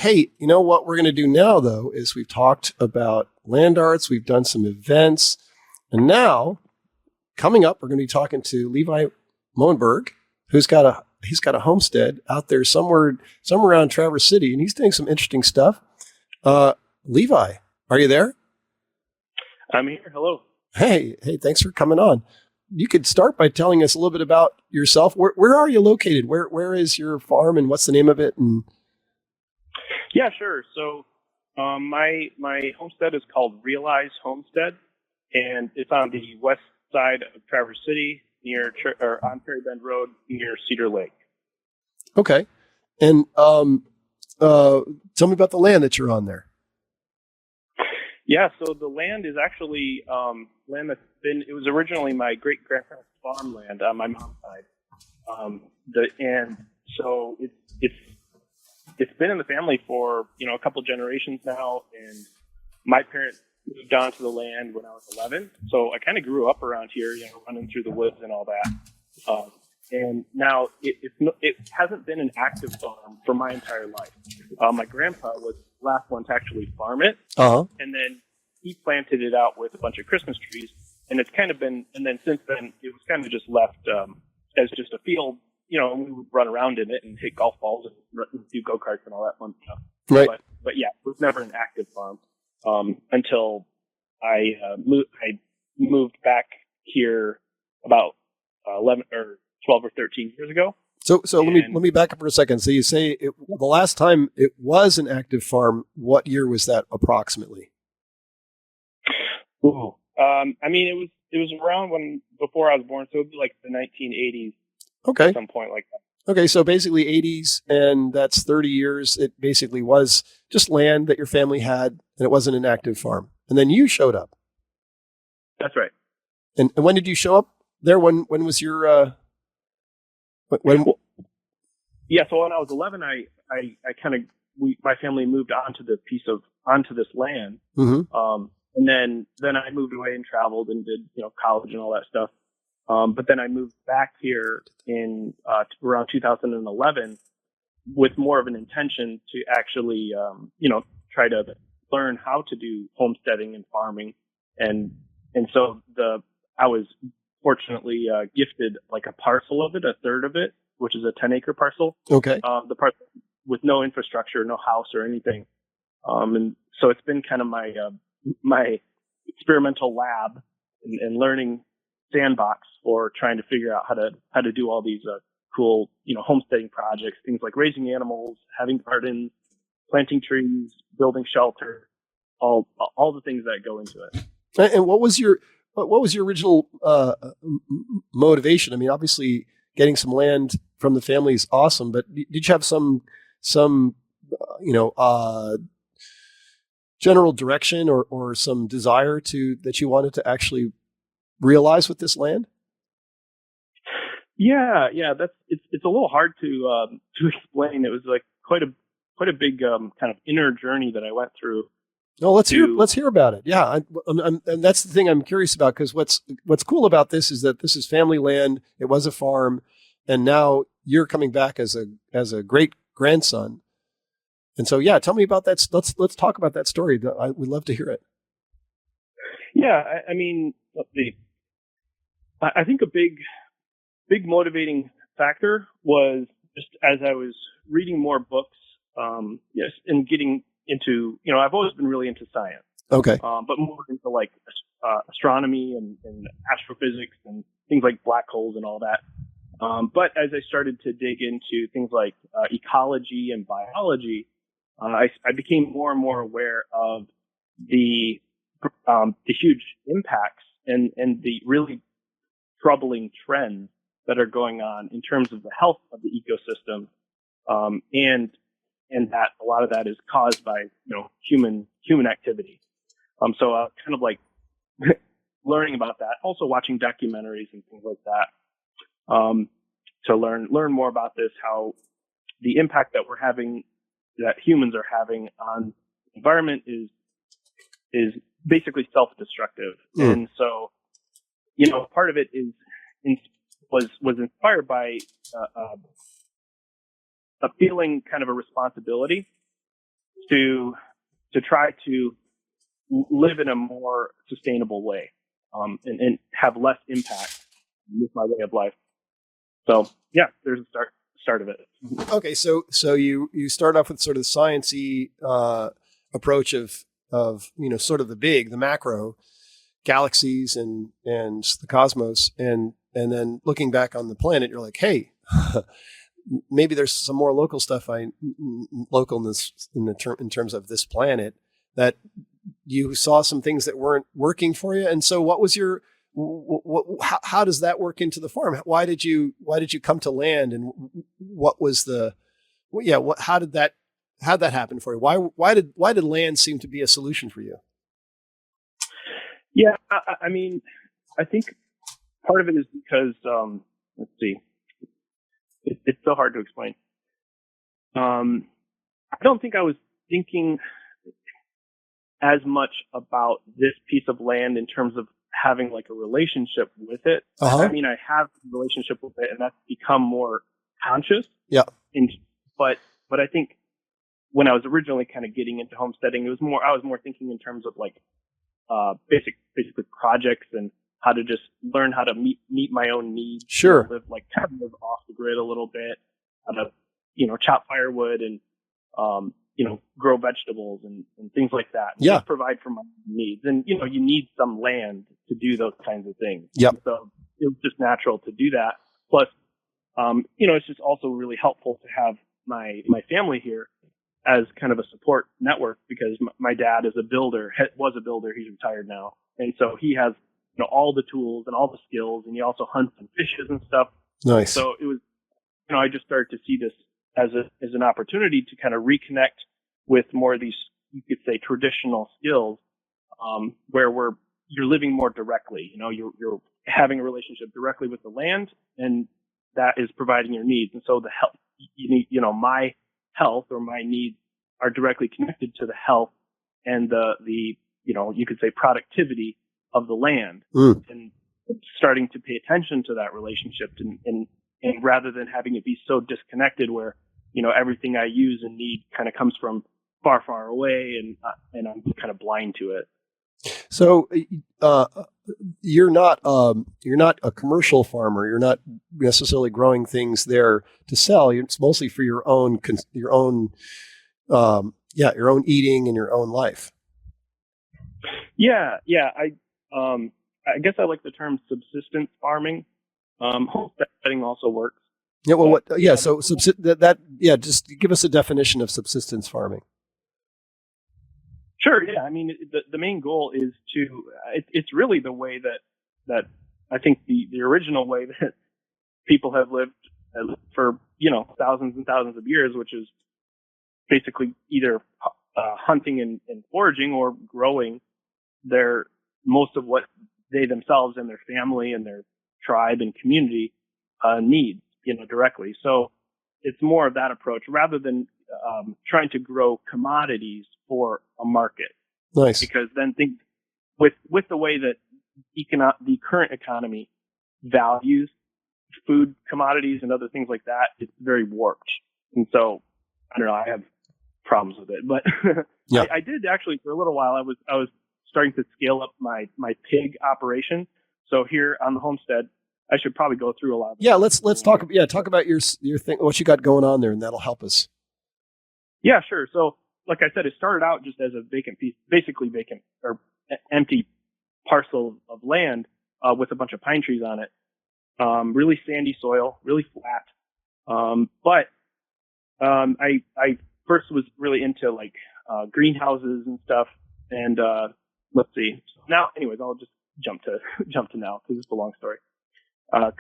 Hey, you know what we're going to do now, though, is we've talked about land arts, we've done some events, and now coming up, we're going to be talking to Levi Moenberg, he's got a homestead out there somewhere around Traverse City, and he's doing some interesting stuff. Levi, are you there? I'm here. Hello. Hey, thanks for coming on. You could start by telling us a little bit about yourself. Where are you located? Where is your farm, and what's the name of it? And Yeah, sure. So my homestead is called Realize Homestead, and it's on the west side of Traverse City, on Prairie Bend Road, near Cedar Lake. okay, and tell me about the land that you're on there. Yeah, so the land is actually land it was originally my great grandparents' farmland on my mom's side, and so it's been in the family for a couple generations now, and my parents moved onto the land when I was 11, so I kind of grew up around here, running through the woods and all that. And now it hasn't been an active farm for my entire life. My grandpa was the last one to actually farm it, and then he planted it out with a bunch of Christmas trees, and it's kind of been, and then since then it was kind of just left as just a field. And we would run around in it and hit golf balls and do go-karts and all that fun stuff. Right. But yeah, it was never an active farm until I moved back here about 11 or 12 or 13 years ago. So let me back up for a second. So you say the last time it was an active farm, what year was that approximately? Ooh. I mean, it was around before I was born, so it would be like the 1980s. Okay. At some point like that. Okay, so basically 80s, and that's 30 years. It basically was just land that your family had, and it wasn't an active farm. And then you showed up. That's right. And when did you show up there? When was your when? Yeah, so when I was 11, my family moved onto this land. Mm-hmm. And then I moved away and traveled and did college and all that stuff. But then I moved back here in around 2011 with more of an intention to actually, try to learn how to do homesteading and farming. And so I was fortunately gifted like a parcel of it, a third of it, which is a 10-acre parcel. Okay. The parcel with no infrastructure, no house or anything. And so it's been kind of my experimental lab and learning sandbox for trying to figure out how to do all these cool homesteading projects, things like raising animals, having gardens, planting trees, building shelter, all the things that go into it. And what was your original motivation? I mean, obviously getting some land from the family is awesome, but did you have some general direction or some desire that you wanted to actually realize with this land? Yeah, it's a little hard to explain. It was like quite a big kind of inner journey that I went through. No, let's hear about it. Yeah, and that's the thing I'm curious about, because what's cool about this is that this is family land. It was a farm, and now you're coming back as a great grandson. And so, yeah, tell me about that. Let's talk about that story. We'd love to hear it. Yeah, I mean, let's see. I think a big motivating factor was just as I was reading more books, and getting into, I've always been really into science. Okay. But more into like astronomy and astrophysics and things like black holes and all that. But as I started to dig into things like ecology and biology, I became more and more aware of the huge impacts and the really troubling trends that are going on in terms of the health of the ecosystem, and that a lot of that is caused by human activity. So kind of like learning about that, also watching documentaries and things like that, to learn more about this, how the impact that humans are having on the environment is basically self-destructive. And so, part of it was inspired by a feeling, kind of a responsibility to try to live in a more sustainable way, and have less impact with my way of life. So yeah, there's a start of it. Okay, so you start off with sort of the sciencey approach of sort of the macro galaxies and the cosmos, and then looking back on the planet, you're like, hey, maybe there's some more local stuff, localness in terms of this planet, that you saw some things that weren't working for you. And so what was your how does that work into the farm? Why did you come to land, and what was how did that happen for you? Why did land seem to be a solution for you? Yeah, I mean, I think part of it is because, let's see, it's so hard to explain. I don't think I was thinking as much about this piece of land in terms of having like a relationship with it. Uh-huh. I mean, I have a relationship with it, and that's become more conscious. Yeah. But I think when I was originally kind of getting into homesteading, I was more thinking in terms of like basically projects and how to just learn how to meet my own needs. Sure. Live like kind of off the grid a little bit, how to chop firewood and grow vegetables and things like that. And yeah. Just provide for my needs. And you need some land to do those kinds of things. Yep. So it was just natural to do that. Plus, it's just also really helpful to have my family here as kind of a support network, because my dad is was a builder. He's retired now. And so he has, all the tools and all the skills, and he also hunts and fishes and stuff. Nice. So it was, I just started to see this as an opportunity to kind of reconnect with more of these, you could say, traditional skills, where you're living more directly. You're having a relationship directly with the land, and that is providing your needs. And so the health, my health or my needs are directly connected to the health and the you could say productivity of the land, and starting to pay attention to that relationship, and rather than having it be so disconnected where, everything I use and need kind of comes from far, far away, and I'm kind of blind to it. So, you're not a commercial farmer. You're not necessarily growing things there to sell. It's mostly for your own eating and your own life. Yeah. I guess I like the term subsistence farming. Homesteading also works. Yeah. Well, so just give us a definition of subsistence farming. Sure. Yeah. I mean, the main goal is it's really the way that I think the original way that people have lived for, thousands and thousands of years, which is basically either hunting and foraging, or growing most of what they themselves and their family and their tribe and community need, directly. So it's more of that approach rather than trying to grow commodities for a market. Nice. Because then with the way that the current economy values food commodities and other things like that, it's very warped. And so I don't know, I have problems with it, but yeah. I did actually for a little while. I was starting to scale up my pig operation. So here on the homestead, I should probably go through a lot of it. Yeah, let's talk about your thing, what you got going on there, and that'll help us. Yeah, sure. So like I said, it started out just as a basically vacant or empty parcel of land with a bunch of pine trees on it. Really sandy soil, really flat. But I first was really into like greenhouses and stuff. And let's see. Now, anyways, I'll just jump to now because it's a long story.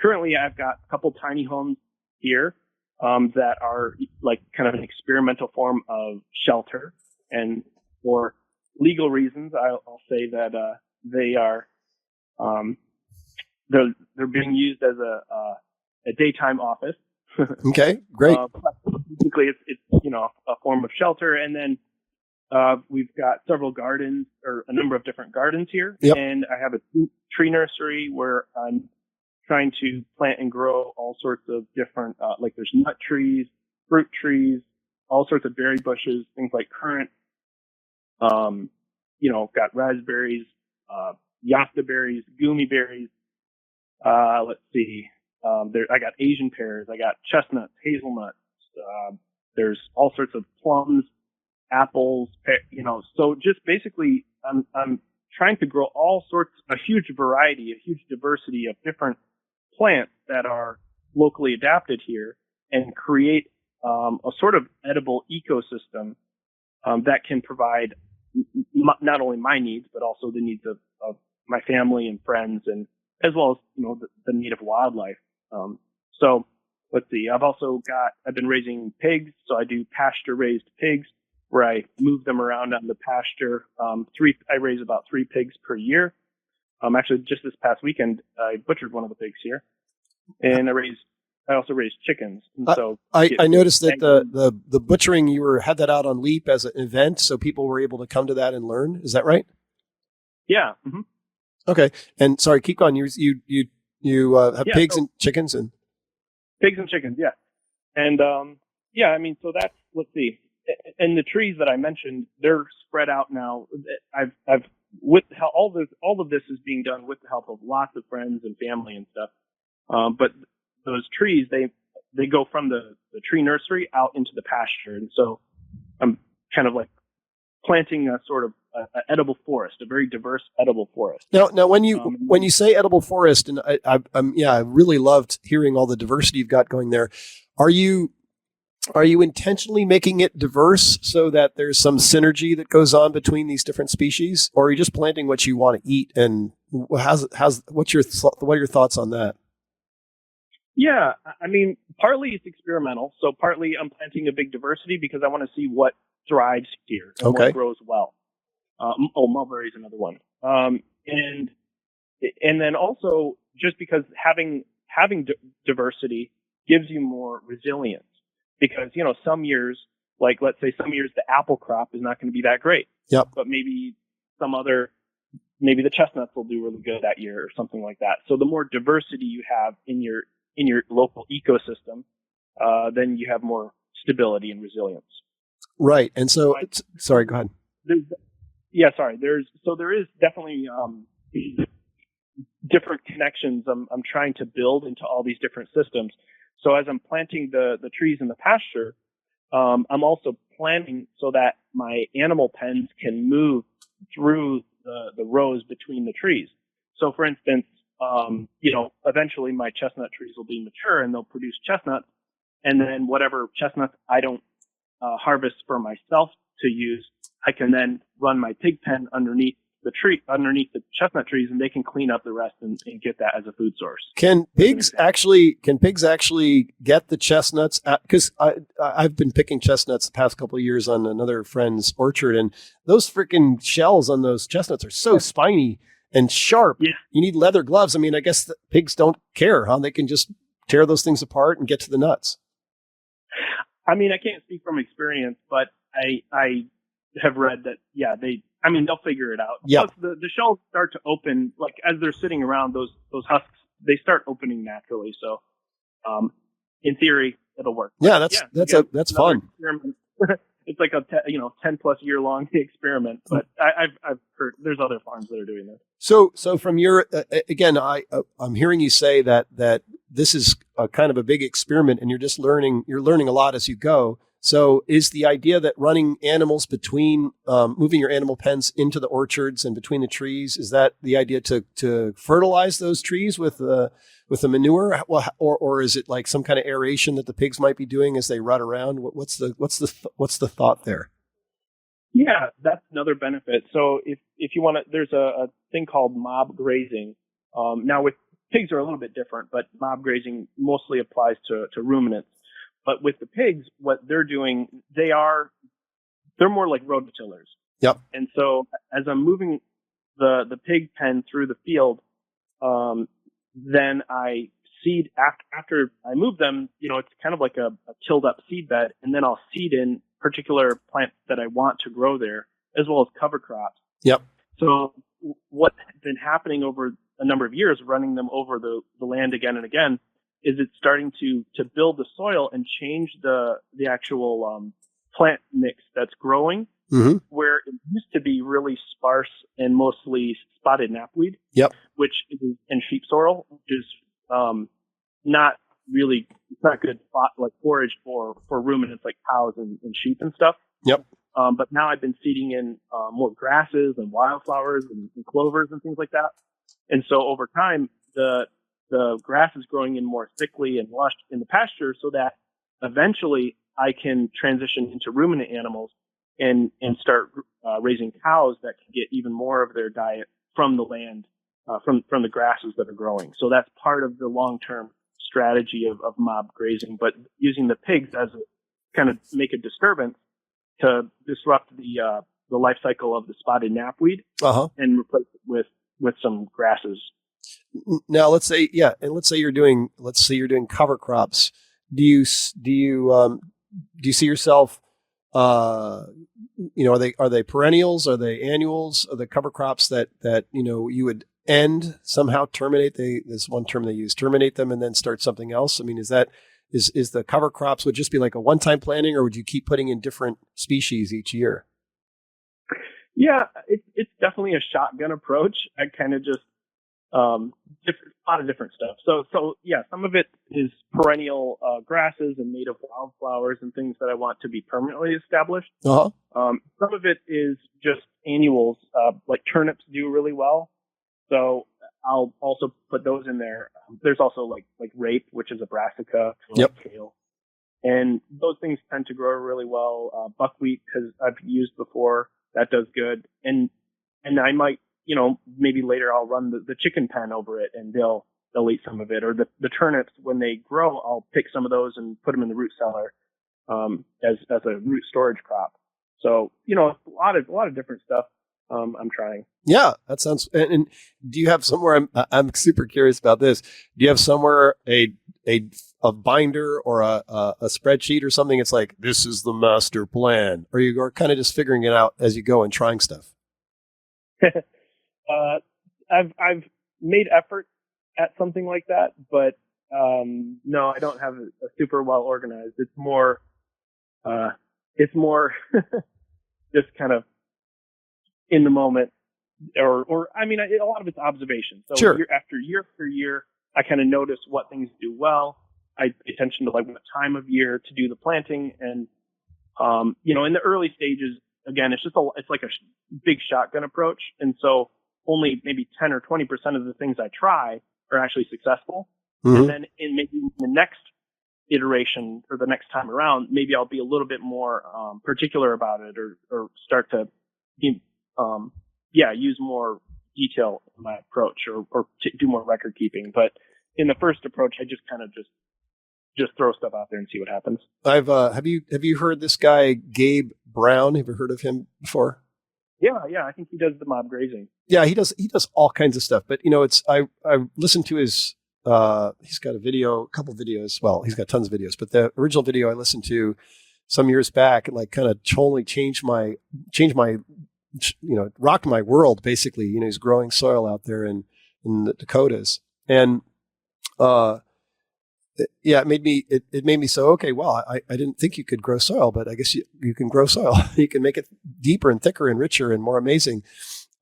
Currently, I've got a couple tiny homes here that are like kind of an experimental form of shelter, and for legal reasons, I'll say that they are they're being used as a daytime office. Okay, great. Basically, it's a form of shelter, and then we've got several gardens, or a number of different gardens here. Yep. And I have a tree nursery where I'm trying to plant and grow all sorts of different, like there's nut trees, fruit trees, all sorts of berry bushes, things like currant. Got raspberries, yasta berries, gummy berries. Let's see. I got Asian pears. I got chestnuts, hazelnuts. There's all sorts of plums, apples. So just basically, I'm trying to grow a huge variety, a huge diversity of different plants that are locally adapted here, and create a sort of edible ecosystem that can provide not only my needs, but also the needs of my family and friends, and as well as, the need of wildlife. So let's see, I've been raising pigs. So I do pasture raised pigs where I move them around on the pasture. I raise about 3 pigs per year. Actually just this past weekend, I butchered one of the pigs here, and I also raised chickens. And so I noticed that the butchering, had that out on Leap as an event, so people were able to come to that and learn. Is that right? Yeah. Mm-hmm. Okay. And sorry, keep going. You have pigs and chickens and pigs and chickens. Yeah. And, so that's, let's see. And the trees that I mentioned, they're spread out now. I've with how all of this is being done with the help of lots of friends and family and stuff. But those trees, they go from the tree nursery out into the pasture. And so I'm kind of like planting a sort of a edible forest, a very diverse edible forest. Now, when you say edible forest, and I really loved hearing all the diversity you've got going there. Are you intentionally making it diverse so that there's some synergy that goes on between these different species, or are you just planting what you want to eat? And what are your thoughts on that? Yeah, I mean, partly it's experimental. So partly I'm planting a big diversity because I want to see what thrives here and what grows well. Mulberry is another one. And then also just because having diversity gives you more resilience, because, some years, like let's say some years the apple crop is not going to be that great. Yep. But maybe the chestnuts will do really good that year or something like that. So the more diversity you have in your local ecosystem, then you have more stability and resilience. Right. And so, sorry, go ahead. There is definitely different connections I'm trying to build into all these different systems. So as I'm planting the trees in the pasture, I'm also planting so that my animal pens can move through the rows between the trees. So for instance, eventually my chestnut trees will be mature and they'll produce chestnuts. And then whatever chestnuts I don't harvest for myself to use, I can then run my pig pen underneath the chestnut trees, and they can clean up the rest and get that as a food source. Can pigs actually get the chestnuts? Because I've been picking chestnuts the past couple of years on another friend's orchard, and those freaking shells on those chestnuts are so spiny and sharp. Yeah. You need leather gloves. I mean, I guess the pigs don't care, huh? They can just tear those things apart and get to the nuts. I mean, I can't speak from experience, but I have read that, they'll figure it out. Yeah. Plus, the shells start to open, like as they're sitting around, those husks, they start opening naturally. So, in theory, it'll work. Yeah, that's fun. It's like a 10 plus year long experiment, but I've heard there's other farms that are doing this. So from your again, I'm hearing you say that this is a kind of a big experiment, and you're learning a lot as you go. So is the idea that running animals between, moving your animal pens into the orchards and between the trees, is that the idea to fertilize those trees with the manure, or is it like some kind of aeration that the pigs might be doing as they run around? What's the thought there? Yeah, that's another benefit. So if you want to, there's a thing called mob grazing. Now with pigs are a little bit different, but mob grazing mostly applies to ruminants. But with the pigs, what they're doing, they're more like rototillers. Yep. And so as I'm moving the pig pen through the field, then I seed after I move them, it's kind of like a tilled up seed bed, and then I'll seed in particular plants that I want to grow there, as well as cover crops. Yep. So what's been happening over a number of years, running them over the land again and again, is it's starting to build the soil and change the actual plant mix that's growing, Mm-hmm. where it used to be really sparse and mostly spotted knapweed, Yep. which is and sheep sorrel, which is not really, it's not good like forage for ruminants like cows and sheep and stuff. Yep. But now I've been seeding in more grasses and wildflowers and clovers and things like that. And so over time, the grass is growing in more thickly and lush in the pasture, so that eventually I can transition into ruminant animals and start raising cows that can get even more of their diet from the land, from the grasses that are growing. So that's part of the long-term strategy of mob grazing, but using the pigs as a kind of make a disturbance to disrupt the life cycle of the spotted knapweed and replace it with some grasses. Now, let's say you're doing cover crops. Do you see yourself? Are they perennials? Are they annuals? Are the cover crops that you would end somehow, terminate? There's one term they use, terminate them and then start something else. I mean, is the cover crops would just be like a one-time planting, or would you keep putting in different species each year? Yeah, it's definitely a shotgun approach. I kind of just a lot of different stuff. So yeah, some of it is perennial grasses and native wildflowers and things that I want to be permanently established. Some of it is just annuals, like turnips do really well. So I'll also put those in there. There's also like rape, which is a brassica, kale, and those things tend to grow really well. Buckwheat, because I've used before, that does good. And I might, maybe later I'll run the chicken pen over it and they'll eat some of it. Or the turnips, when they grow, I'll pick some of those and put them in the root cellar as a root storage crop. So, a lot of different stuff I'm trying. Yeah, that sounds. And do you have somewhere? I'm super curious about this. Do you have somewhere a binder or a spreadsheet or something? It's like, this is the master plan, or you are kind of just figuring it out as you go and trying stuff. I've made effort at something like that, but no, I don't have a super well organized. It's more just kind of in the moment, or I mean, a lot of it's observation. So sure. Year after year, I kind of notice what things do well. I pay attention to like what time of year to do the planting, and in the early stages, again, it's like a big shotgun approach, and so only maybe 10 or 20% of the things I try are actually successful. Mm-hmm. And then in maybe the next iteration or the next time around, maybe I'll be a little bit more particular about it, or start to use more detail in my approach, or do more record keeping. But in the first approach, I just kind of just throw stuff out there and see what happens. Have you heard this guy Gabe Brown? Have you heard of him before? Yeah, I think he does the mob grazing. Yeah, he does all kinds of stuff. But I listened to his he's got a couple videos. Well, he's got tons of videos, but the original video I listened to some years back, like kind of totally changed my rocked my world basically. He's growing soil out there in the Dakotas, and it made me so, okay, well, I didn't think you could grow soil, but I guess you can grow soil. You can make it deeper and thicker and richer and more amazing.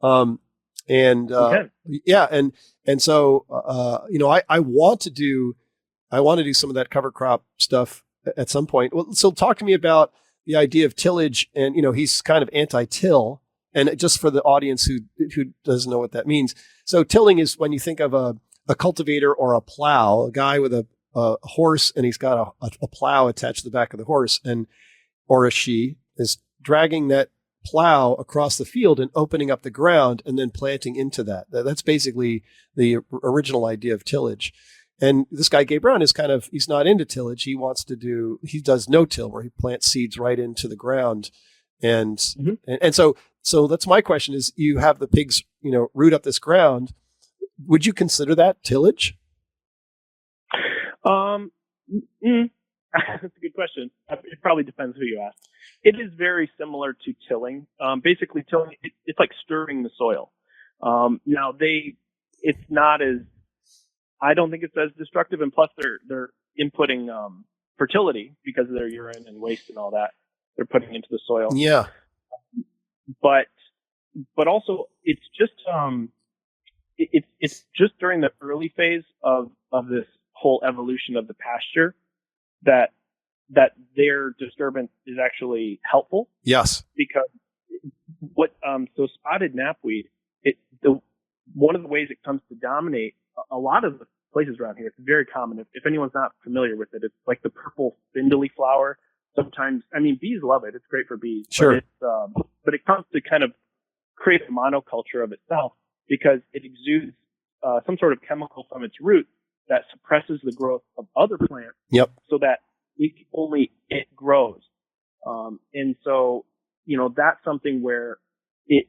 So I want to do some of that cover crop stuff at some point. Well, so talk to me about the idea of tillage, and he's kind of anti-till, and just for the audience who doesn't know what that means. So tilling is when you think of a cultivator or a plow, a guy with a horse, and he's got a plow attached to the back of the horse, or a she is dragging that plow across the field and opening up the ground and then planting into that. That's basically the original idea of tillage. And this guy, Gabe Brown, he's not into tillage. He does no-till, where he plants seeds right into the ground. And, mm-hmm. and so that's my question is, you have the pigs, root up this ground. Would you consider that tillage? That's a good question. It probably depends who you ask. It is very similar to tilling. Basically, tilling, it's like stirring the soil. It's not as, I don't think it's as destructive, and plus they're inputting fertility because of their urine and waste and all that. they're putting into the soil. Yeah. But also it's just it's just during the early phase of this whole evolution of the pasture that their disturbance is actually helpful. Yes. Because so spotted knapweed, one of the ways it comes to dominate a lot of the places around here, it's very common. If anyone's not familiar with it, it's like the purple spindly flower. Sometimes, I mean, bees love it. It's great for bees. Sure. But it comes to kind of create a monoculture of itself because it exudes some sort of chemical from its root that suppresses the growth of other plants. Yep. So that only it grows. And so, that's something where it's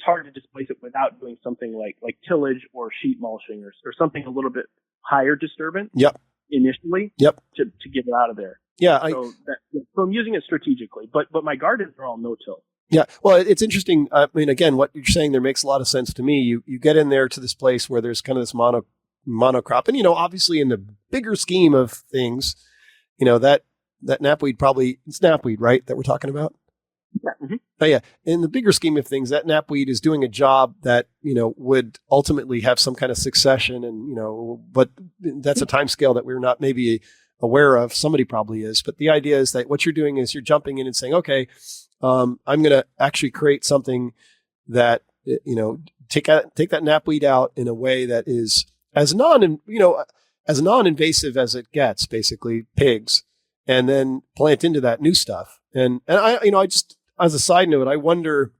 hard to displace it without doing something like tillage or sheet mulching or something a little bit higher disturbance. Yep. Initially. Yep. To get it out of there. Yeah. So I'm using it strategically, but my gardens are all no-till. Yeah. Well, it's interesting. I mean, again, what you're saying there makes a lot of sense to me. You get in there to this place where there's kind of this monocrop, and obviously in the bigger scheme of things, that knapweed probably it's knapweed, right? That we're talking about. Yeah. Mm-hmm. Oh, yeah. In the bigger scheme of things, that knapweed is doing a job that would ultimately have some kind of succession, and but that's a time scale that we're not maybe aware of. Somebody probably is, but the idea is that what you're doing is you're jumping in and saying, okay, I'm going to actually create something that take that knapweed out in a way that is as non-invasive as it gets, basically pigs, and then plant into that new stuff. And I just, as a side note, I wonder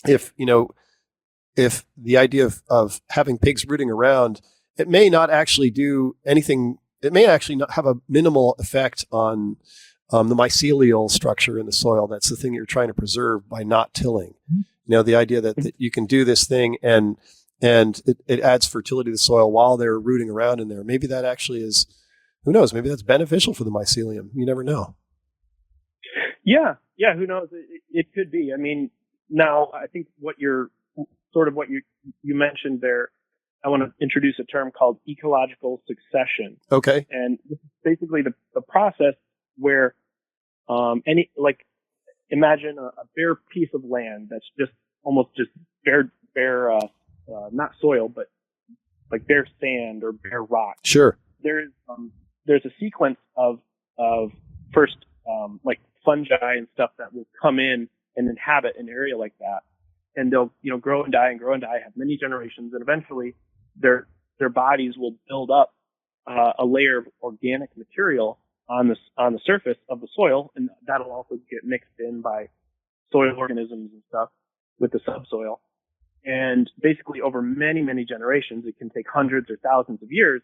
if the idea of having pigs rooting around, it may not actually do anything. It may actually not have a minimal effect on the mycelial structure in the soil. That's the thing you're trying to preserve by not tilling. The idea that you can do this thing and it adds fertility to the soil while they're rooting around in there. Maybe that actually is, who knows, maybe that's beneficial for the mycelium. You never know. Yeah. Who knows? It could be. I mean, now I think what you mentioned there, I want to introduce a term called ecological succession. Okay. And this is basically the process where imagine a bare piece of land that's just almost just bare not soil, but like bare sand or bare rock. Sure. There's a sequence of first like fungi and stuff that will come in and inhabit an area like that, and they'll grow and die, have many generations, and eventually their bodies will build up a layer of organic material on the surface of the soil, and that'll also get mixed in by soil organisms and stuff with the subsoil. And basically over many, many generations, it can take hundreds or thousands of years,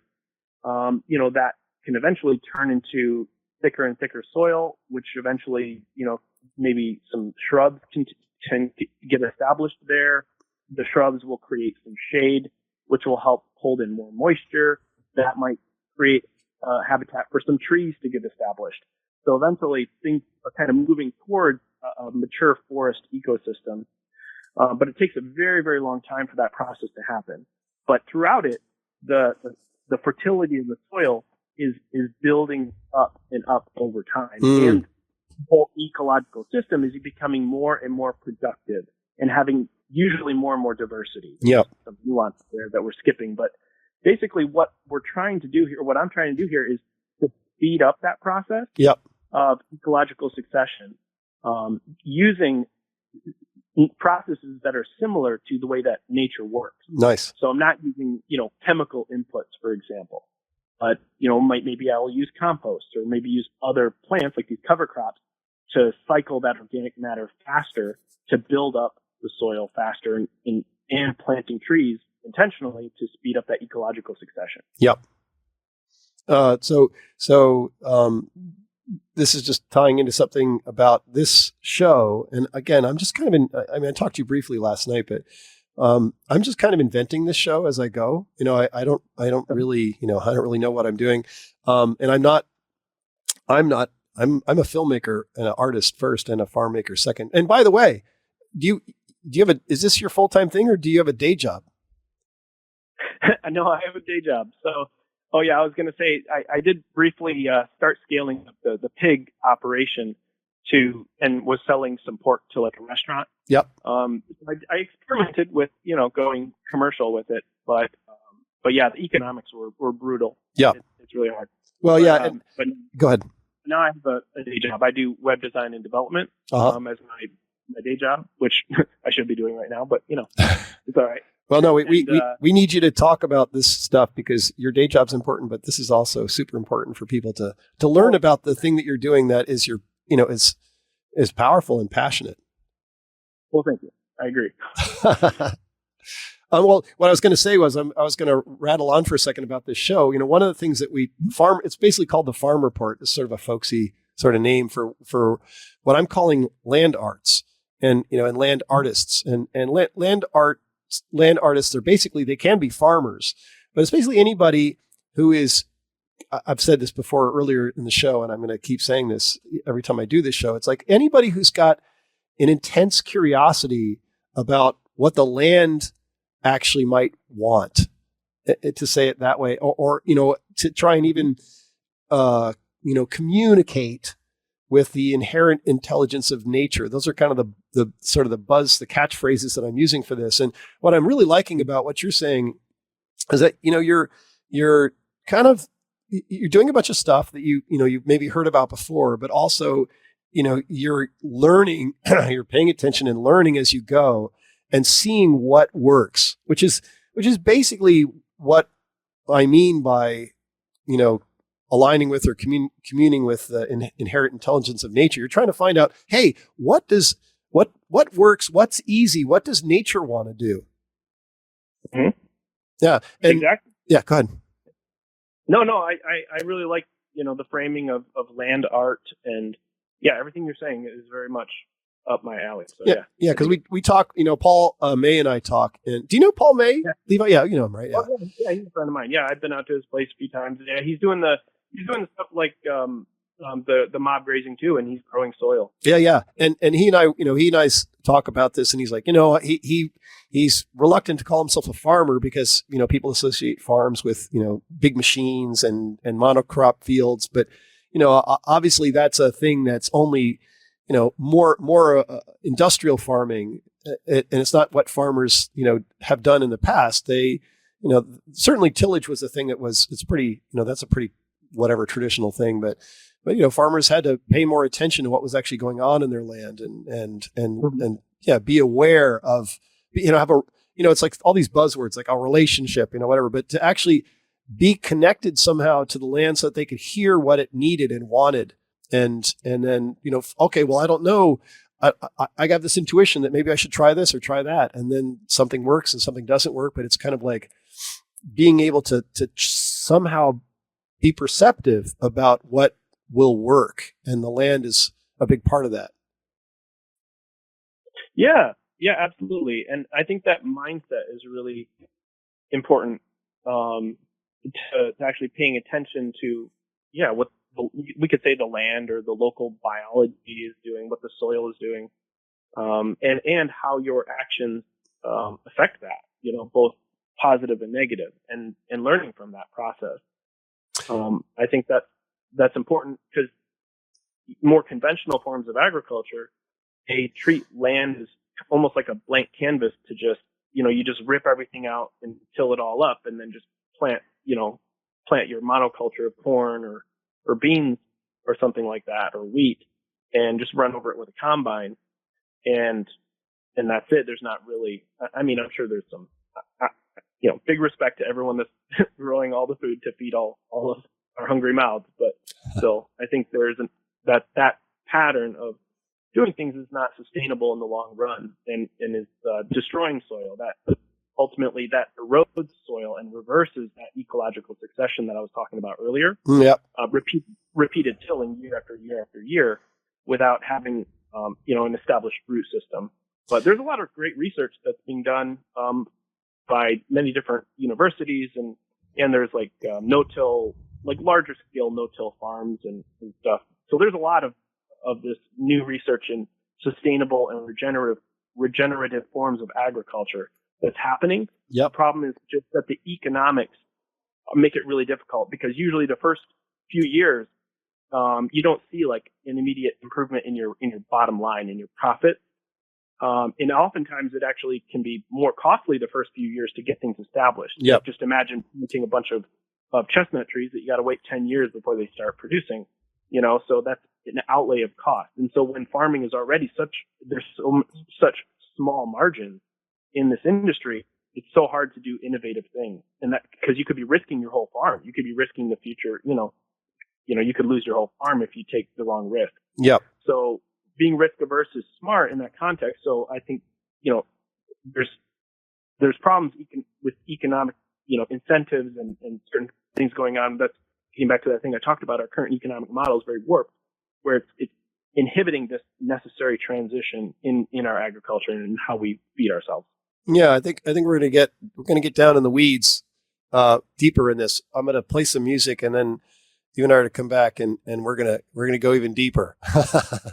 that can eventually turn into thicker and thicker soil, which eventually, maybe some shrubs can get established there. The shrubs will create some shade, which will help hold in more moisture. That might create habitat for some trees to get established. So eventually things are kind of moving towards a mature forest ecosystem. But it takes a very, very long time for that process to happen. But throughout it, the fertility of the soil is building up and up over time. And the whole ecological system is becoming more and more productive and having usually more and more diversity. Yeah. Some nuance there that we're skipping. But basically what we're trying to do here, what I'm trying to do here is to speed up that process of ecological succession, using processes that are similar to the way that nature works. Nice. So I'm not using, chemical inputs, for example, but, maybe I'll use compost or maybe use other plants like these cover crops to cycle that organic matter faster to build up the soil faster and planting trees intentionally to speed up that ecological succession. Yep. So this is just tying into something about this show. And again, I'm just kind of I talked to you briefly last night, but I'm just kind of inventing this show as I go. I don't really, I don't really know what I'm doing. And I'm a filmmaker and an artist first and a farm maker second. And by the way, do you have is this your full-time thing or do you have a day job? No, I have a day job. So, Oh yeah, I was going to say I did briefly start scaling up the pig operation and was selling some pork to like a restaurant. Yep. I experimented with going commercial with it, but yeah, the economics were brutal. Yeah, it's really hard. Well, but, yeah. But go ahead. now I have a day job. I do web design and development as my day job, which I should be doing right now, but it's all right. Well, no, we need you to talk about this stuff because your day job's important, but this is also super important for people to learn about the thing that you're doing that is is powerful and passionate. Well, thank you. I agree. Well, what I was going to say was I was going to rattle on for a second about this show. One of the things that it's basically called the Farm Report. It's sort of a folksy sort of name for what I'm calling land arts and land artists and land artists are basically, they can be farmers, but it's basically anybody who is, I've said this before earlier in the show, and I'm going to keep saying this every time I do this show. It's like anybody who's got an intense curiosity about what the land actually might want, to say it that way, or to try and even, communicate with the inherent intelligence of nature. Those are kind of the sort of the catchphrases that I'm using for this. And what I'm really liking about what you're saying is that, you're kind of, you're doing a bunch of stuff that you've maybe heard about before, but also, you're learning, you're paying attention and learning as you go and seeing what works, which is basically what I mean by, aligning with or communing with the inherent intelligence of nature. You're trying to find out, hey, what works? What's easy? What does nature want to do? Mm-hmm. Yeah. Exactly. Yeah. Go ahead. No, I really like, the framing of land art, and yeah, everything you're saying is very much up my alley. So yeah. Because we talk, Paul May and I talk. And do you know Paul May? Yeah. Levi? Yeah, you know him, right? Yeah. Oh, yeah, he's a friend of mine. Yeah, I've been out to his place a few times. Yeah, he's doing the stuff like the mob grazing too, and he's growing soil. Yeah. And he and I talk about this, and he's like, he's reluctant to call himself a farmer because, people associate farms with, big machines and monocrop fields. But, obviously that's a thing that's only, more industrial farming. And it's not what farmers, have done in the past. They, certainly tillage was a thing it's pretty, that's a pretty whatever traditional thing, but farmers had to pay more attention to what was actually going on in their land and be aware of, have a, it's like all these buzzwords, like a relationship, whatever, but to actually be connected somehow to the land so that they could hear what it needed and wanted. And then, okay, well, I don't know. I got this intuition that maybe I should try this or try that. And then something works and something doesn't work, but it's kind of like being able to somehow be perceptive about what will work. And the land is a big part of that. Yeah, absolutely. And I think that mindset is really important, to actually paying attention to, what we could say the land or the local biology is doing, what the soil is doing, and how your actions affect that, both positive and negative, and learning from that process. I think that's important because more conventional forms of agriculture, they treat land as almost like a blank canvas to just, you just rip everything out and till it all up and then just plant your monoculture of corn or beans or something like that, or wheat, and just run over it with a combine. And that's it. There's not really, I'm sure there's some, big respect to everyone that's growing all the food to feed all of our hungry mouths. But still, I think there's that pattern of doing things is not sustainable in the long run and is destroying soil. That ultimately that erodes soil and reverses that ecological succession that I was talking about earlier. Yep. Repeated tilling year after year after year without having, an established root system. But there's a lot of great research that's being done by many different universities, and there's like no-till, like larger scale no-till farms and stuff. So there's a lot of this new research in sustainable and regenerative forms of agriculture that's happening. Yep. The problem is just that the economics make it really difficult, because usually the first few years, you don't see like an immediate improvement in your bottom line, in your profit. And oftentimes it actually can be more costly the first few years to get things established. Yep. Like, just imagine planting a bunch of chestnut trees that you got to wait 10 years before they start producing, so that's an outlay of cost. And so when farming is already there's such small margins in this industry, it's so hard to do innovative things. And that, because you could be risking your whole farm. You could be risking the future, you could lose your whole farm if you take the wrong risk. Yep. So being risk averse is smart in that context. So I think, there's problems with economic, incentives and certain things going on. That's getting back to that thing I talked about. Our current economic model is very warped, where it's inhibiting this necessary transition in our agriculture and how we feed ourselves. Yeah, I think we're gonna get down in the weeds deeper in this. I'm gonna play some music, and then you and I are to come back, and we're gonna go even deeper,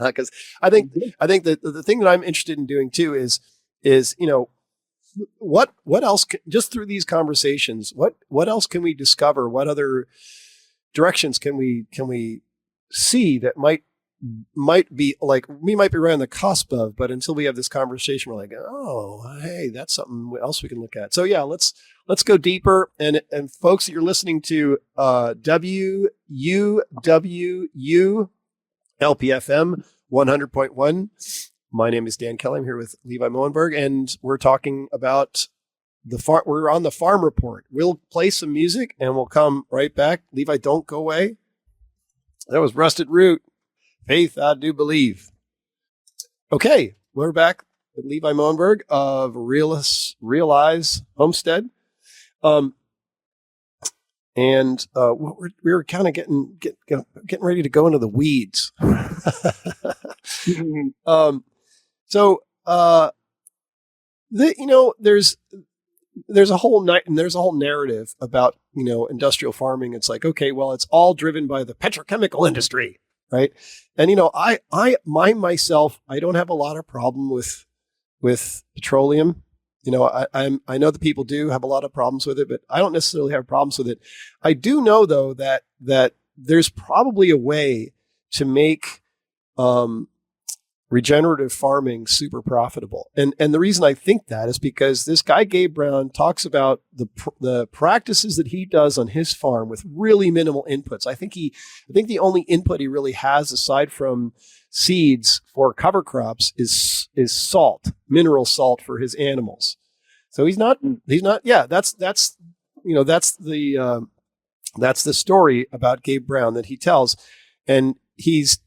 because I think that the thing that I'm interested in doing too is what else just through these conversations, what else can we discover? What other directions can we see that might be like we might be right on the cusp of, but until we have this conversation, we're like, oh, hey, that's something else we can look at. So yeah, let's go deeper. And folks, you're listening to WUWU-LPFM 100.1. My name is Dan Kelly. I'm here with Levi Moenberg, and we're talking about we're on the farm report. We'll play some music and we'll come right back. Levi, don't go away. That was Rusted Root. Faith, I do believe. Okay, we're back with Levi Moenberg of Realize Homestead. We were kind of getting ready to go into the weeds. There's a whole narrative about industrial farming. It's like, okay, well, it's all driven by the petrochemical industry. Right. And, I myself, I don't have a lot of problem with petroleum. I know that people do have a lot of problems with it, but I don't necessarily have problems with it. I do know, though, that there's probably a way to make regenerative farming super profitable. And the reason I think that is because this guy, Gabe Brown, talks about the practices that he does on his farm with really minimal inputs. I think the only input he really has, aside from seeds for cover crops, is salt, mineral salt for his animals. So he's not, yeah, that's the story about Gabe Brown that he tells. And he's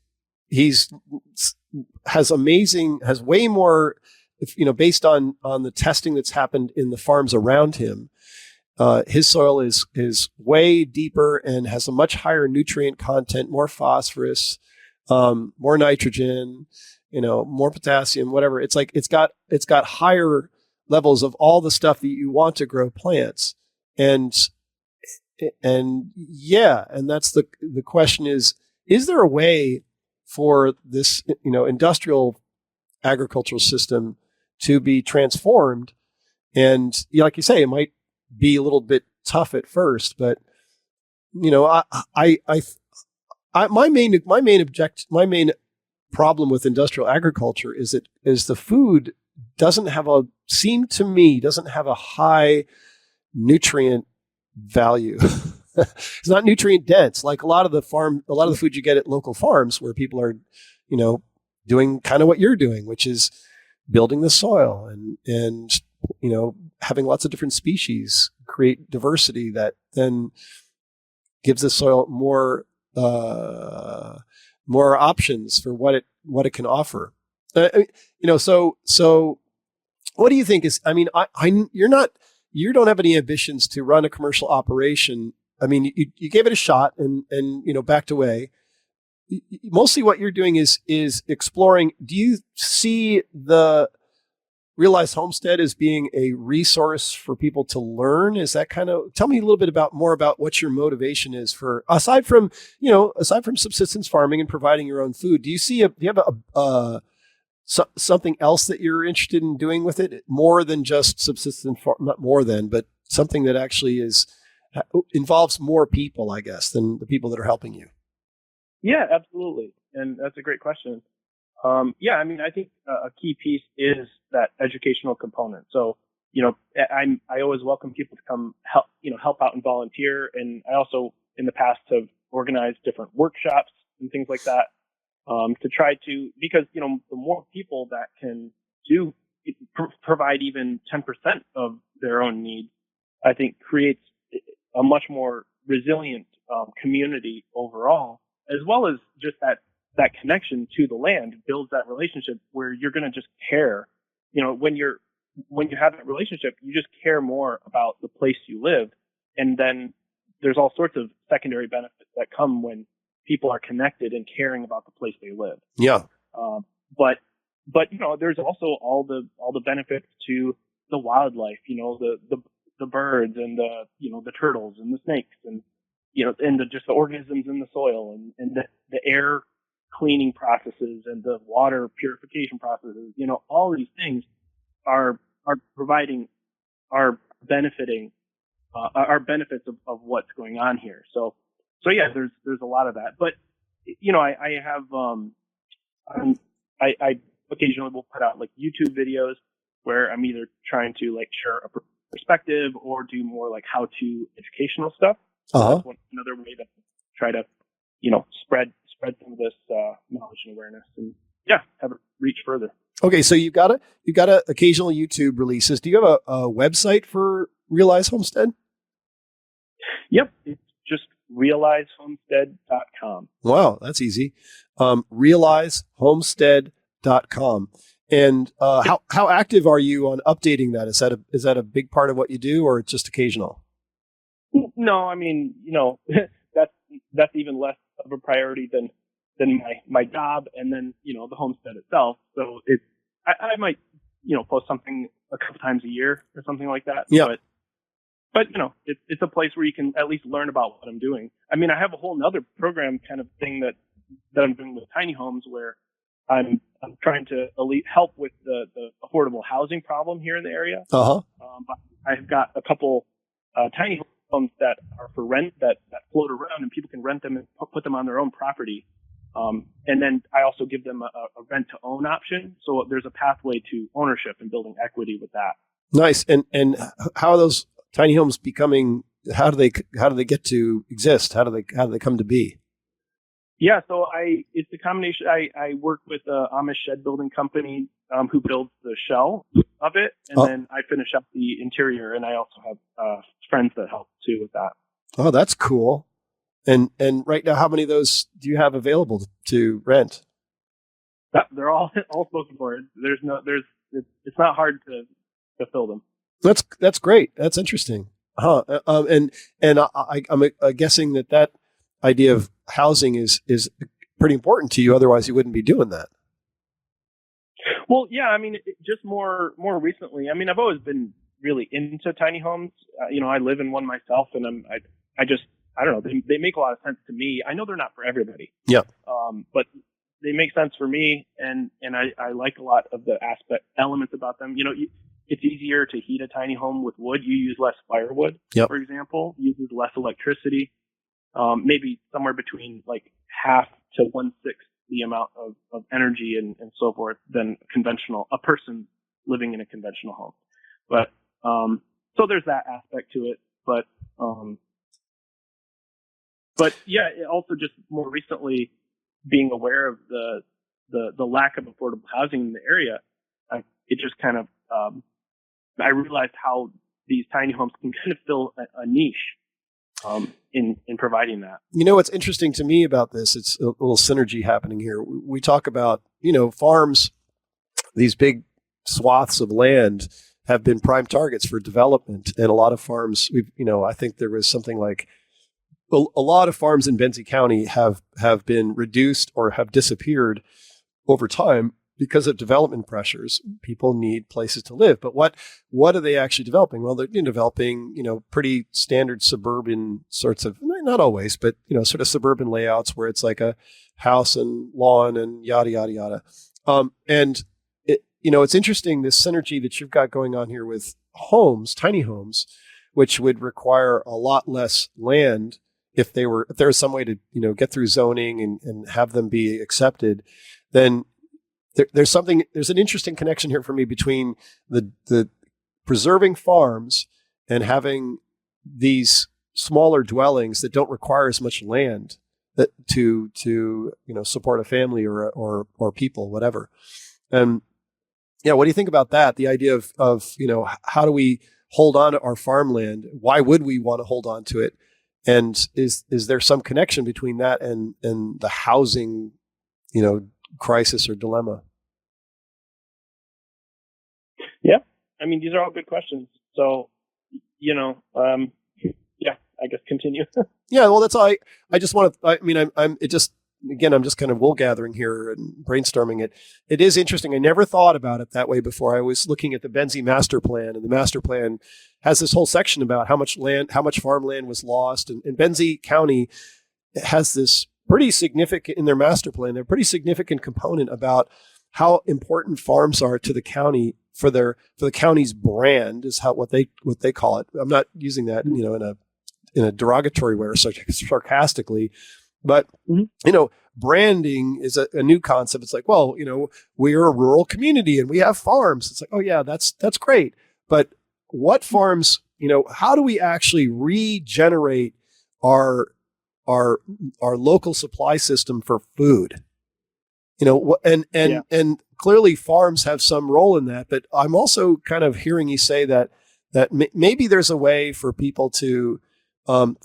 has way more, based on the testing that's happened in the farms around him. His soil is way deeper and has a much higher nutrient content, more phosphorus, more nitrogen, more potassium, whatever. It's like it's got higher levels of all the stuff that you want to grow plants. And that's the question is there a way for this, industrial agricultural system to be transformed? And like you say, it might be a little bit tough at first, but my main problem with industrial agriculture is the food doesn't have a high nutrient value. It's not nutrient dense like a lot of the food you get at local farms, where people are, doing kind of what you're doing, which is building the soil and having lots of different species, create diversity that then gives the soil more options for what it can offer. So what do you think is? I mean, you don't have any ambitions to run a commercial operation. I mean, you gave it a shot and backed away. Mostly what you're doing is exploring. Do you see the Realize Homestead as being a resource for people to learn? Is that tell me a little bit more about what your motivation is for, aside from subsistence farming and providing your own food, do you have something else that you're interested in doing with it, more than just subsistence, not more than, but something that actually is involves more people, I guess, than the people that are helping you. Yeah, absolutely. And that's a great question. Yeah, I mean, I think a key piece is that educational component. So, I always welcome people to come help out and volunteer. And I also in the past have organized different workshops and things like that, to try to, because, the more people that can provide even 10% of their own needs, I think creates a much more resilient community overall, as well as just that connection to the land builds that relationship where you're going to just care. When you have that relationship, you just care more about the place you live. And then there's all sorts of secondary benefits that come when people are connected and caring about the place they live. Yeah. But there's also all the benefits to the wildlife, the birds and the turtles and the snakes and, and just the organisms in the soil and the air cleaning processes and the water purification processes, all these things are providing, are benefiting, are benefits of what's going on here. So yeah, there's a lot of that, but, I have, I occasionally will put out like YouTube videos where I'm either trying to like share a perspective or do more like how-to educational stuff. So that's another way to try to, spread some of this knowledge and awareness, and have it reach further. Okay, so you've got occasional YouTube releases. Do you have a website for Realize Homestead? Yep, it's just realizehomestead.com. Wow, that's easy. Realizehomestead.com. And how active are you on updating that? Is that a big part of what you do, or just occasional? No, I mean, that's even less of a priority than my job and then, the homestead itself. So I might, post something a couple times a year or something like that. Yeah. But it's a place where you can at least learn about what I'm doing. I mean, I have a whole nother program kind of thing that I'm doing with tiny homes where I'm trying to help with the affordable housing problem here in the area. I've got a couple tiny homes that are for rent that float around and people can rent them and put them on their own property. And then I also give them a rent to own option. So there's a pathway to ownership and building equity with that. Nice. And how are those tiny homes becoming? How do they get to exist? How do they come to be? Yeah, so it's a combination. I work with a Amish shed building company who builds the shell of it, and then I finish up the interior. And I also have friends that help too with that. Oh, that's cool. And right now, how many of those do you have available to rent? They're all spoken for. It's not hard to fill them. That's great. That's interesting. And I'm guessing that idea of housing is pretty important to you. Otherwise, you wouldn't be doing that. Well, yeah. I mean, just more recently. I mean, I've always been really into tiny homes. I live in one myself, and I don't know. They make a lot of sense to me. I know they're not for everybody. Yeah. But they make sense for me, and I like a lot of the elements about them. It's easier to heat a tiny home with wood. You use less firewood, for example. You use less electricity. Maybe somewhere between like half to 1/6 the amount of energy and so forth than a person living in a conventional home. But so there's that aspect to it. But yeah, it also just more recently being aware of the lack of affordable housing in the area, it just kind of I realized how these tiny homes can kind of fill a niche in providing that. What's interesting to me about this, it's a little synergy happening here. We talk about, farms, these big swaths of land have been prime targets for development. And a lot of farms, I think there was something like a lot of farms in Benzie County have been reduced or have disappeared over time because of development pressures. People need places to live. But what are they actually developing? Well, they're developing, pretty standard suburban sorts of, not always, but, sort of suburban layouts where it's like a house and lawn and yada, yada, yada. And it's interesting, this synergy that you've got going on here with homes, tiny homes, which would require a lot less land if there was some way to, get through zoning and have them be accepted, then there's an interesting connection here for me between the preserving farms and having these smaller dwellings that don't require as much land to support a family or people, whatever. And yeah, what do you think about that? The idea of how do we hold on to our farmland? Why would we want to hold on to it? And is there some connection between that and the housing, crisis or dilemma? Yeah, I mean, these are all good questions. So, yeah, I guess continue. Yeah, well, that's all. I just want to. I'm just kind of wool gathering here and brainstorming it. It is interesting. I never thought about it that way before. I was looking at the Benzie master plan, and the master plan has this whole section about how much farmland was lost. And Benzie County has this pretty significant, in their master plan, a pretty significant component about how important farms are to the county for the county's brand, is what they call it. I'm not using that, in a derogatory way or sarcastically. But, branding is a new concept. It's like, well, we're a rural community and we have farms. It's like, oh yeah, that's great. But what farms, how do we actually regenerate our local supply system for food? And clearly farms have some role in that, but I'm also kind of hearing you say that maybe there's a way for people to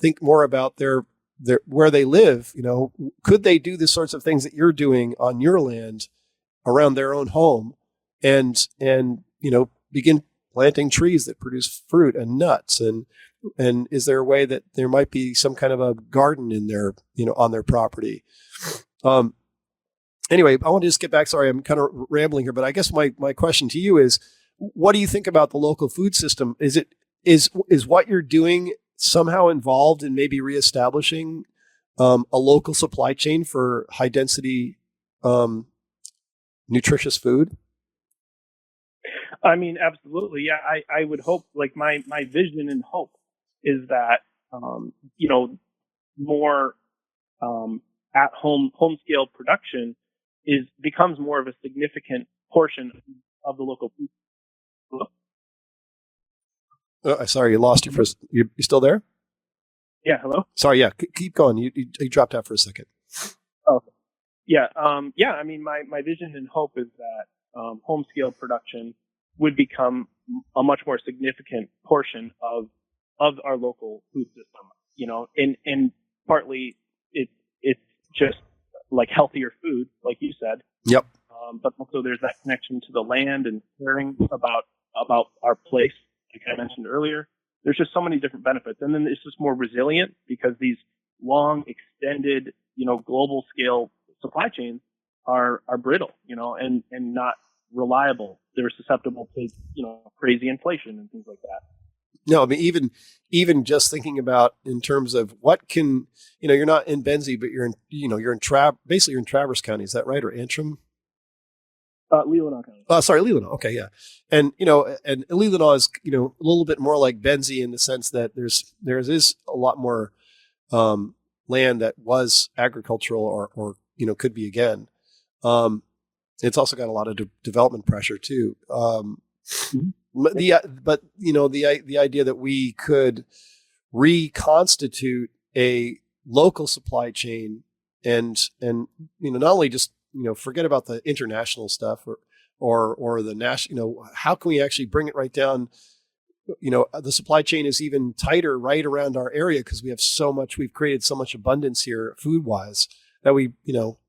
think more about their where they live. Could they do the sorts of things that you're doing on your land around their own home and begin planting trees that produce fruit and nuts, and is there a way that there might be some kind of a garden in their on their property? Anyway, I want to just get back. Sorry, I'm kind of rambling here, but I guess my question to you is, what do you think about the local food system? Is what you're doing somehow involved in maybe reestablishing a local supply chain for high density, nutritious food? I mean, absolutely. Yeah, I would hope, like my vision and hope is that, more at home scale production becomes more of a significant portion of the local food. Sorry, you lost your first. You still there? Yeah. Hello. Sorry. Yeah. Keep going. You dropped out for a second. Oh. Yeah. Yeah. I mean, my vision and hope is that home scale production would become a much more significant portion of our local food system. And partly it's just like healthier food, like you said. Yep. But also there's that connection to the land and caring about our place, like I mentioned earlier. There's just so many different benefits. And then it's just more resilient because these long, extended, global scale supply chains are brittle, and not reliable. They're susceptible to, crazy inflation and things like that. No, I mean, even just thinking about in terms of what can, you're not in Benzie, but you're in Traverse County. Is that right? Or Antrim? Leelanau County. Sorry, Leelanau. Okay. Yeah. And, and Leelanau is, a little bit more like Benzie in the sense that there is a lot more, land that was agricultural or could be again. It's also got a lot of development pressure too. Mm-hmm. The idea that we could reconstitute a local supply chain and not only just forget about the international stuff or the national, how can we actually bring it right down? The supply chain is even tighter right around our area because we've created so much abundance here food wise that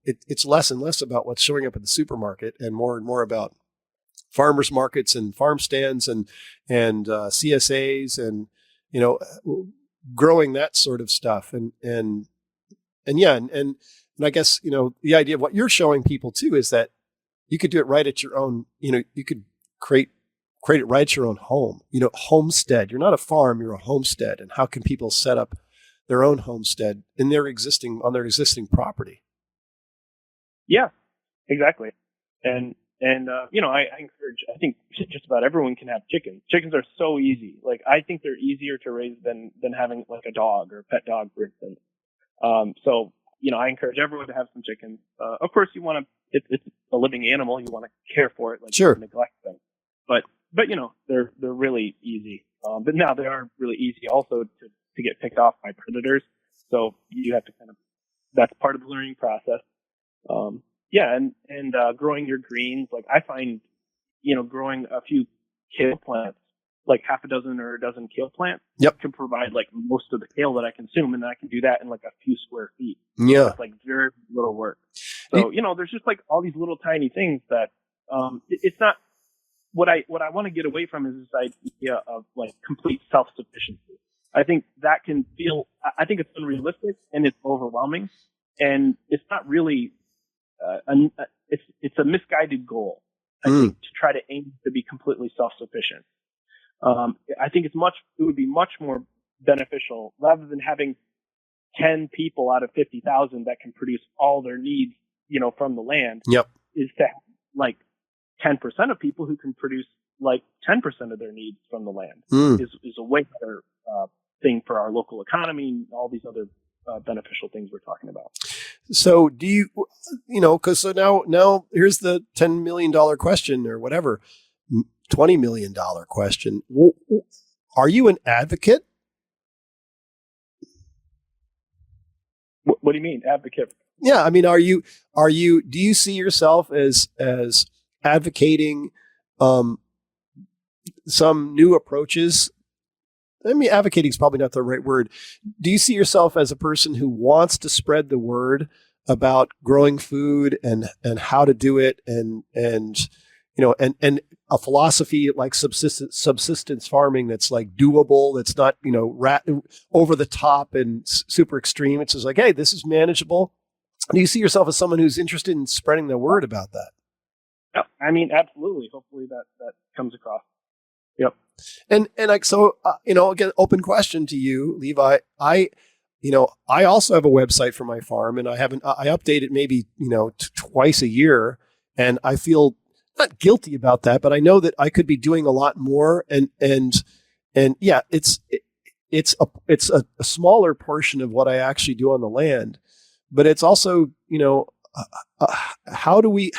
it's less and less about what's showing up at the supermarket and more about farmers markets and farm stands and CSAs and growing that sort of stuff and I guess the idea of what you're showing people too is that you could do it right at your own. You could create it right at your own home. Homestead. You're not a farm. You're a homestead. And how can people set up their own homestead on their existing property? Yeah, exactly. And And, I encourage, I think just about everyone can have chickens. Chickens are so easy. Like, I think they're easier to raise than having like a dog or a pet dog, for instance. I encourage everyone to have some chickens. Of course, you want to, it's a living animal. You want to care for it, like Sure. neglect them. But they're really easy. But now they are really easy also to get picked off by predators. So you have to that's part of the learning process. And growing your greens, like I find, growing a few kale plants, like half a dozen or a dozen kale plants, Yep. can provide like most of the kale that I consume, and I can do that in like a few square feet. Yeah. It's like very little work. So, there's just like all these little tiny things that, it's not what I want to get away from is this idea of like complete self-sufficiency. I think that I think it's unrealistic and it's overwhelming, and it's not really, it's a misguided goal. I think to try to aim to be completely self-sufficient. I think it would be much more beneficial rather than having 10 people out of 50,000 that can produce all their needs, from the land. Yep. Is to have like 10% of people who can produce like 10% of their needs from the land is a way better thing for our local economy and all these other beneficial things we're talking about. So do you, because so now here's the $10 million question or whatever, $20 million question. Are you an advocate? What do you mean, advocate? Yeah. I mean, do you see yourself as advocating some new approaches? I mean, advocating is probably not the right word. Do you see yourself as a person who wants to spread the word about growing food and how to do it and a philosophy like subsistence farming that's like doable, that's not, over the top and super extreme. It's just like, hey, this is manageable. Do you see yourself as someone who's interested in spreading the word about that? Yeah, I mean, absolutely. Hopefully that comes across. Yep. And like, so, again, open question to you, Levi. I also have a website for my farm, and I update it maybe, twice a year, and I feel not guilty about that, but I know that I could be doing a lot more. And yeah, it's a smaller portion of what I actually do on the land, but it's also, how do we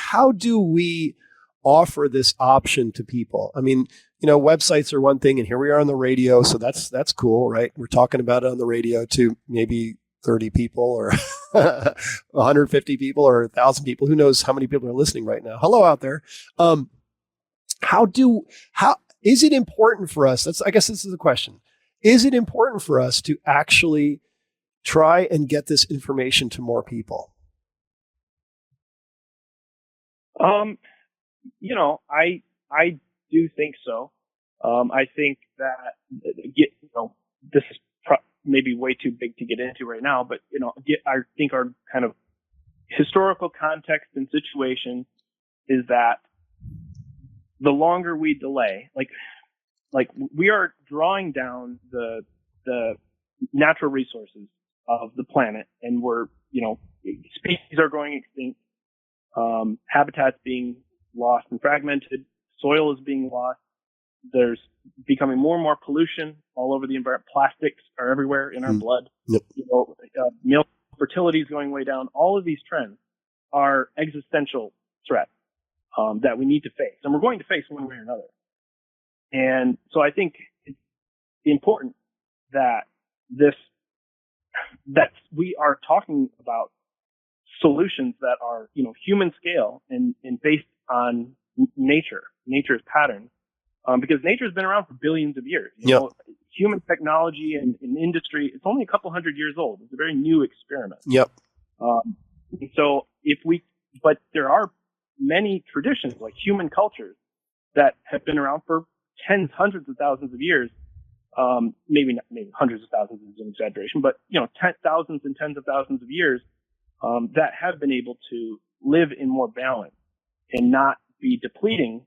offer this option to people? I mean, websites are one thing, and here we are on the radio. So that's cool, right? We're talking about it on the radio to maybe 30 people or 150 people or 1,000 people. Who knows how many people are listening right now? Hello out there. How is it important for us? I guess this is the question. Is it important for us to actually try and get this information to more people? I do think so. I think that, this is maybe way too big to get into right now, but, I think our kind of historical context and situation is that the longer we delay, like we are drawing down the natural resources of the planet, and we're, species are going extinct, habitats being lost and fragmented, soil is being lost. There's becoming more and more pollution all over the environment. Plastics are everywhere in our blood. Yep. Male fertility is going way down. All of these trends are existential threats that we need to face, and we're going to face one way or another. And so I think it's important that we are talking about solutions that are, human scale and based on nature's pattern, because nature's been around for billions of years. Human technology and industry, it's only a couple hundred years old. It's a very new experiment. Yep. So but there are many traditions, like human cultures, that have been around for hundreds of thousands of years. Maybe hundreds of thousands is an exaggeration, but thousands and tens of thousands of years, that have been able to live in more balance and not be depleting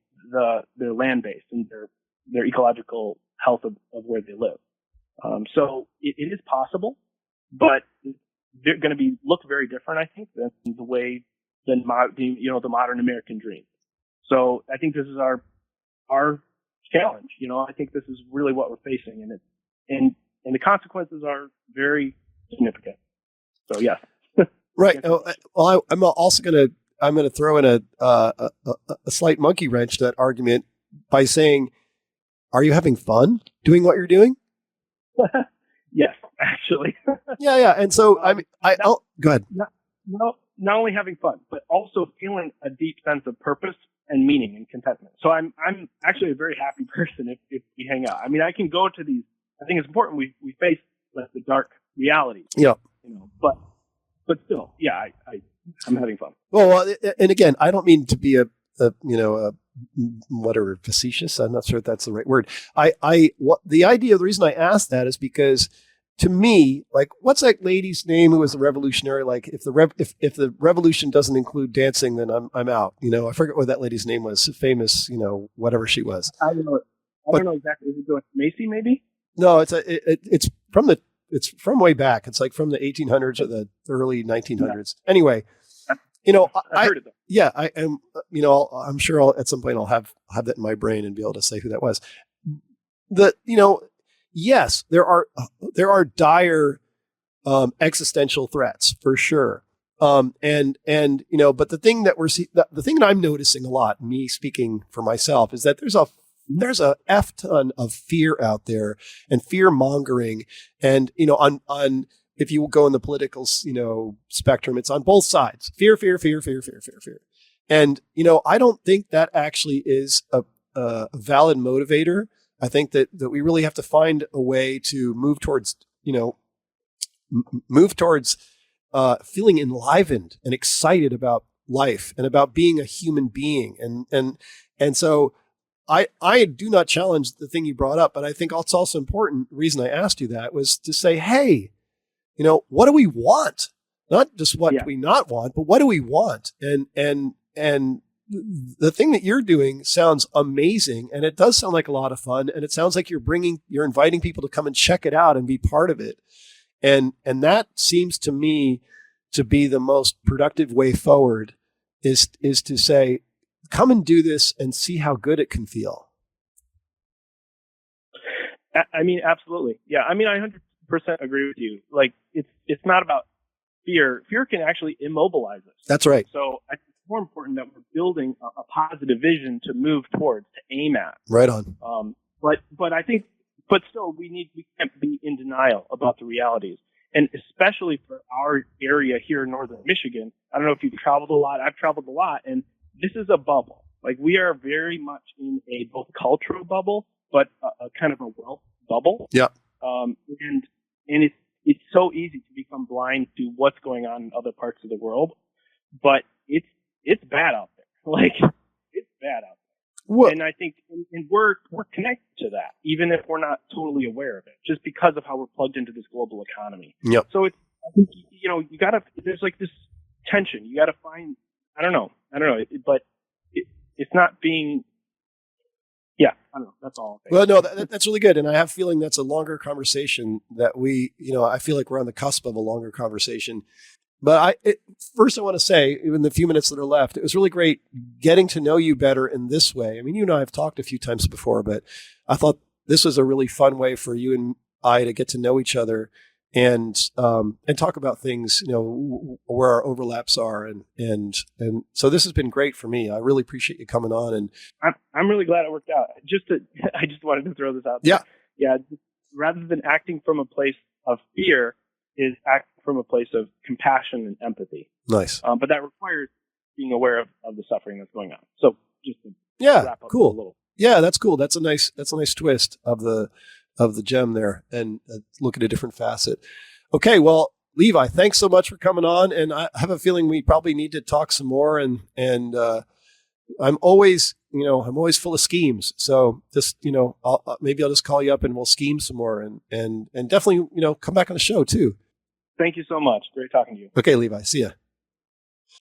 their land base and their ecological health of where they live. So it is possible, but they're going to look very different, I think, than the modern American dream. So I think this is our challenge. I think this is really what we're facing, and the consequences are very significant. So yes. Right. Well, I'm also I'm gonna throw in a slight monkey wrench to that argument by saying, are you having fun doing what you're doing? Yes, actually. Yeah. And so I'll go ahead. Not only having fun, but also feeling a deep sense of purpose and meaning and contentment. So I'm actually a very happy person if we hang out. I mean, I can go to these. I think it's important we face the dark reality. Yeah. But still, yeah, I'm having fun. Well, and again, I don't mean to be a whatever facetious. I'm not sure if that's the right word. The reason I asked that is because, to me, like, what's that lady's name who was a revolutionary? Like, if the revolution doesn't include dancing, then I'm out. I forget what that lady's name was. Famous, whatever she was. I don't know exactly. Is it going Macy? Maybe. No, it's from way back. It's like from the 1800s or the early 1900s. Yeah. Anyway, I've heard of them. Yeah, I am. I'm sure at some point I'll have that in my brain and be able to say who that was. Yes, there are dire existential threats for sure. But the thing that I'm noticing a lot, me speaking for myself, is that there's a F ton of fear out there and fear mongering, and on if you go in the political spectrum, it's on both sides. Fear. And I don't think that actually is a valid motivator. I think that we really have to find a way to move towards feeling enlivened and excited about life and about being a human being. And so I do not challenge the thing you brought up, but I think it's also important. The reason I asked you that was to say, hey, what do we want? Not just what do we not want, but what do we want? And the thing that you're doing sounds amazing, and it does sound like a lot of fun, and it sounds like you're inviting people to come and check it out and be part of it. And that seems to me to be the most productive way forward, is to say, come and do this and see how good it can feel. I mean, absolutely. Yeah. I mean, I 100% agree with you. Like, it's not about fear. Fear can actually immobilize us. That's right. So I think it's more important that we're building a positive vision to move towards, to aim at. Right on. But I think, still, we can't be in denial about the realities. And especially for our area here in northern Michigan, I don't know if you've traveled a lot. I've traveled a lot, and this is a bubble. Like, we are very much in a both cultural bubble, but a kind of a wealth bubble. Yeah. And it's so easy to become blind to what's going on in other parts of the world, but it's bad out there. Like, it's bad out there. What? And I think, and we're connected to that, even if we're not totally aware of it, just because of how we're plugged into this global economy. Yep. So I think, you gotta, there's like this tension. You gotta find, I don't know, but it's not being, I don't know. That's all. Well, no, that's really good. And I have a feeling that's a longer conversation that I feel like we're on the cusp of a longer conversation. But first I want to say, in the few minutes that are left, it was really great getting to know you better in this way. I mean, you and I have talked a few times before, but I thought this was a really fun way for you and I to get to know each other and talk about things, where our overlaps are. And so this has been great for me. I really appreciate you coming on. And I'm really glad it worked out. I just wanted to throw this out there. Yeah. Rather than acting from a place of fear, is act from a place of compassion and empathy. Nice. But that requires being aware of the suffering that's going on. So just to wrap up cool. a little. Yeah, that's cool. That's a nice twist of the gem there, and look at a different facet. Okay, well, Levi, thanks so much for coming on, and I have a feeling we probably need to talk some more. And I'm always full of schemes. So just maybe I'll just call you up and we'll scheme some more, and definitely come back on the show too. Thank you so much. Great talking to you. Okay, Levi. See ya.